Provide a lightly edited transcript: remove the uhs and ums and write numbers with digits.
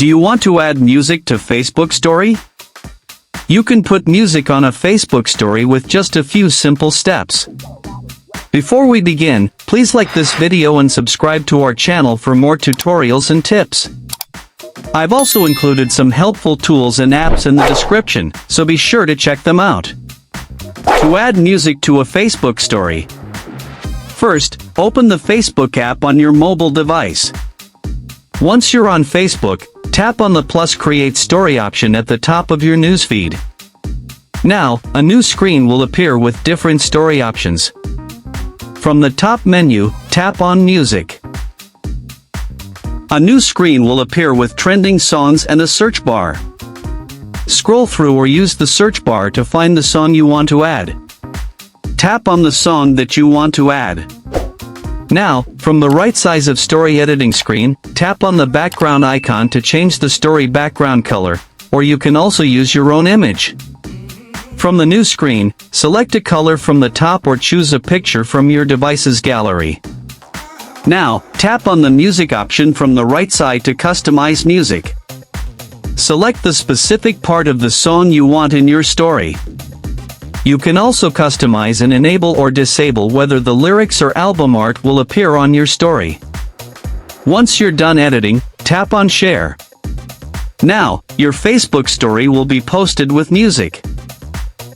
Do you want to add music to Facebook story? You can put music on a Facebook story with just a few simple steps. Before we begin, please like this video and subscribe to our channel for more tutorials and tips. I've also included some helpful tools and apps in the description, so be sure to check them out. To add music to a Facebook story. First, open the Facebook app on your mobile device. Once you're on Facebook, tap on the plus Create Story option at the top of your newsfeed. Now, a new screen will appear with different story options. From the top menu, tap on Music. A new screen will appear with trending songs and a search bar. Scroll through or use the search bar to find the song you want to add. Tap on the song that you want to add. Now, from the right side of story editing screen, tap on the background icon to change the story background color, or you can also use your own image. From the new screen, select a color from the top or choose a picture from your device's gallery. Now, tap on the music option from the right side to customize music. Select the specific part of the song you want in your story. You can also customize and enable or disable whether the lyrics or album art will appear on your story. Once you're done editing, tap on Share. Now, your Facebook story will be posted with music.